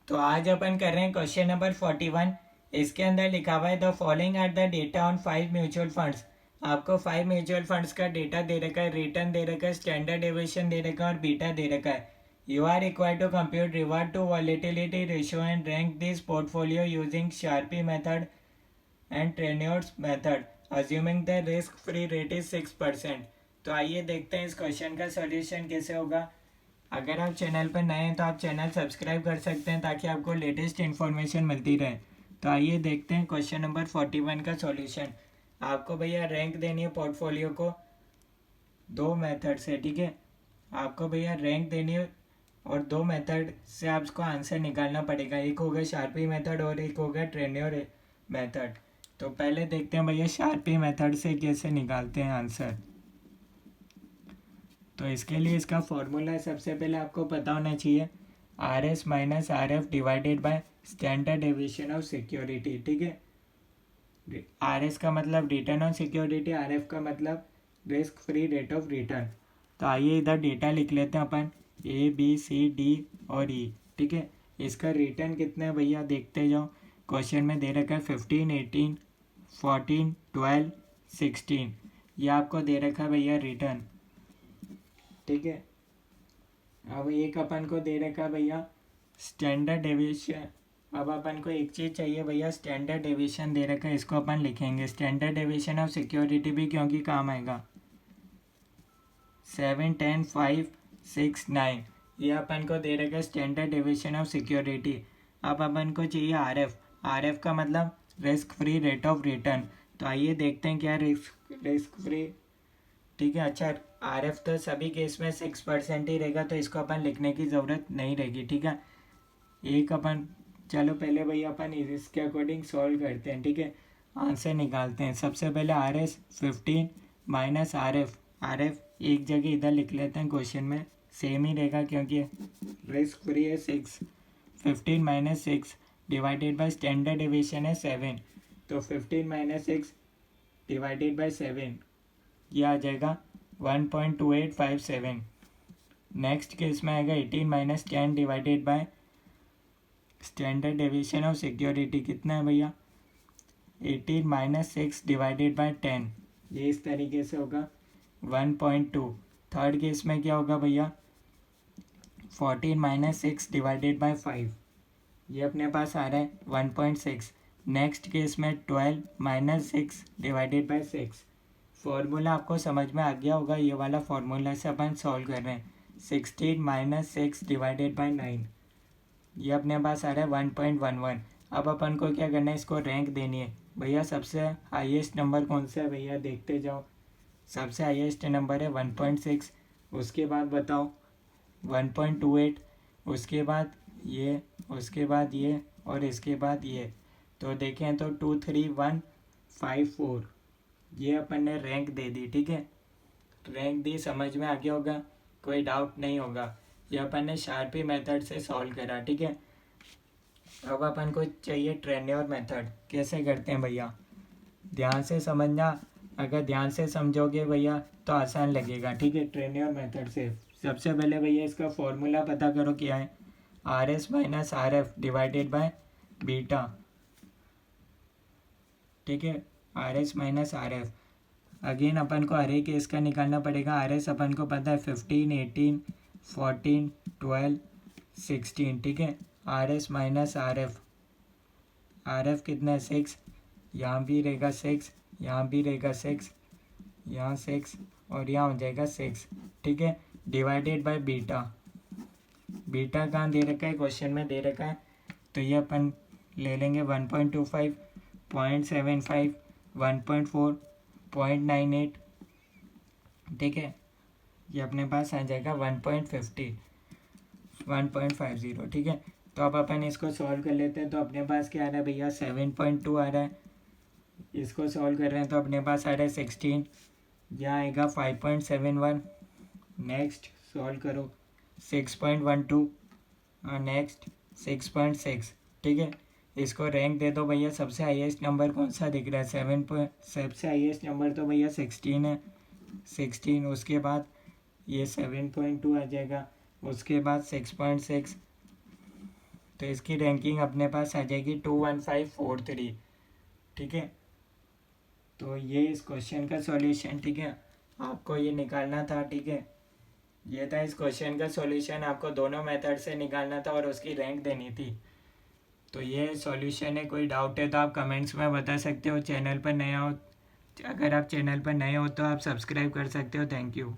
तो आज अपन कर रहे हैं क्वेश्चन नंबर 41। इसके अंदर लिखा हुआ है the following are the data on 5 mutual funds. आपको 5 म्यूचुअल फंड्स का डेटा दे रखा है, रिटर्न दे रखा है, स्टैंडर्ड डेविएशन दे रखा है और बीटा दे रखा है। You are required to compute reward to volatility ratio and rank this portfolio using Sharpe method and Treynor's method assuming the risk free rate is 6%। तो आइए देखते हैं इस क्वेश्चन का सॉल्यूशन कैसे होगा। अगर आप चैनल पर नए हैं तो आप चैनल सब्सक्राइब कर सकते हैं ताकि आपको लेटेस्ट इन्फॉर्मेशन मिलती रहे। तो आइए देखते हैं क्वेश्चन नंबर 41 का सॉल्यूशन। आपको भैया रैंक देनी है पोर्टफोलियो को दो मेथड से, ठीक है। आपको भैया रैंक देनी है और दो मेथड से आपको आंसर निकालना पड़ेगा। एक होगा शार्पी मेथड और एक होगा ट्रेन्योर मेथड। तो पहले देखते हैं भैया शार्पी मेथड से कैसे निकालते हैं आंसर। तो इसके लिए इसका फॉर्मूला सबसे पहले आपको पता होना चाहिए, are S minus R F divided by standard deviation of security, ठीक है। आर एस का मतलब return on security, R F का मतलब risk free rate of return. तो आइए इधर डेटा लिख लेते हैं अपन, ए बी सी डी और ई, ठीक है। इसका रिटर्न कितना है भैया देखते जाओ। क्वेश्चन में दे रखा है 15, 18, 14, 12, 16। ये आपको दे रखा है भैया रिटर्न, ठीक है। अब एक अपन को दे रखा है भैया स्टैंडर्ड डेविएशन। अब अपन को एक चीज़ चाहिए भैया, स्टैंडर्ड डेविएशन दे रखा है, इसको अपन लिखेंगे स्टैंडर्ड डेविएशन ऑफ सिक्योरिटी भी क्योंकि काम आएगा। 7, 10, 5, 6, 9 ये अपन को दे रखा है स्टैंडर्ड डेविएशन ऑफ सिक्योरिटी। अब अपन को चाहिए आर एफ। आर एफ का मतलब risk free rate of return. तो आइए देखते हैं क्या रिस्क फ्री, ठीक है। अच्छा, आर एफ तो सभी केस में 6% ही रहेगा, तो इसको अपन लिखने की ज़रूरत नहीं रहेगी, ठीक है। एक अपन चलो पहले भैया अपन इसके अकॉर्डिंग सॉल्व करते हैं, ठीक है। आंसर निकालते हैं। सबसे पहले R S 15 minus R F. R F एक जगह इधर लिख लेते हैं, क्वेश्चन में सेम ही रहेगा क्योंकि रिस्क फ्री है 6। 15 minus 6 divided by standard deviation है 7। तो 15 माइनस 6 डिवाइडेड बाय 7 ये आ जाएगा 1.2857। नेक्स्ट केस में आएगा 18 minus 10 divided by standard deviation of security कितना है भैया, 18 माइनस 6 डिवाइडेड बाय 10। ये इस तरीके से होगा 1.2। थर्ड केस में क्या होगा भैया, 14 माइनस 6 डिवाइडेड बाय 5। ये अपने पास आ रहा है 1.6। नेक्स्ट केस में 12 माइनस 6 डिवाइडेड बाय 6। फॉर्मूला आपको समझ में आ गया होगा, ये वाला फॉर्मूला से अपन सॉल्व कर रहे हैं। 16 माइनस 6 डिवाइडेड बाय 9 ये अपने पास आ रहा है 1.11। अब अपन को क्या करना है, इसको रैंक देनी है भैया। सबसे हाईएस्ट नंबर कौन सा है भैया देखते जाओ। सबसे हाईएस्ट नंबर है 1.6, उसके बाद बताओ 1.28, उसके बाद ये, उसके बाद ये और इसके बाद ये। तो देखें तो 2, 3, 1, 5, 4 ये अपन ने रैंक दे दी, ठीक है। रैंक दी, समझ में आ गया होगा, कोई डाउट नहीं होगा। ये अपन ने शार्पी मेथड से सॉल्व करा, ठीक है। अब अपन को चाहिए ट्रेन्योर मेथड। कैसे करते हैं भैया, ध्यान से समझना। अगर ध्यान से समझोगे भैया तो आसान लगेगा, ठीक है। ट्रेन्योर मेथड से सबसे पहले भैया इसका फॉर्मूला पता करो क्या है, R S minus R F divided by beta, ठीक है। R S minus R F. Again अपन को हर एक केस का निकालना पड़ेगा। आर एस अपन को पता है 15, 18, 14, 12, 16, ठीक है। R S minus R F, R F कितना है 6, यहाँ भी रहेगा 6, यहाँ भी रहेगा 6, यहाँ 6 और यहाँ हो जाएगा 6, ठीक है। Divided by beta. बीटा कहाँ दे रखा है, क्वेश्चन में दे रखा है। तो ये अपन ले लेंगे 1.25, 0.75, 1.4, 0.98, ठीक है। ये अपने पास आ जाएगा 1.50, 1.50, ठीक है। तो अब अपन इसको सॉल्व कर लेते हैं। तो अपने पास क्या आ रहा है भैया, 7.2 आ रहा है। इसको सॉल्व कर रहे हैं तो अपने पास आ रहा है 16, यहाँ आएगा 5.71। नेक्स्ट सॉल्व करो 6.12 और नेक्स्ट 6.6, ठीक है। इसको रैंक दे दो भैया। सबसे हाईएस्ट नंबर कौन सा दिख रहा है, 7 सबसे हाईएस्ट नंबर तो भैया 16 है, 16। उसके बाद ये 7.2 आ जाएगा, उसके बाद 6.6, तो इसकी रैंकिंग अपने पास आ जाएगी 21543। ठीक है, तो ये इस क्वेश्चन का सॉल्यूशन। ठीक है, आपको ये निकालना था। ठीक है, ये था इस क्वेश्चन का सॉल्यूशन, आपको दोनों मेथड से निकालना था और उसकी रैंक देनी थी। तो ये सॉल्यूशन है। कोई डाउट है तो आप कमेंट्स में बता सकते हो। चैनल पर नया हो, अगर आप चैनल पर नए हो तो आप सब्सक्राइब कर सकते हो। Thank you.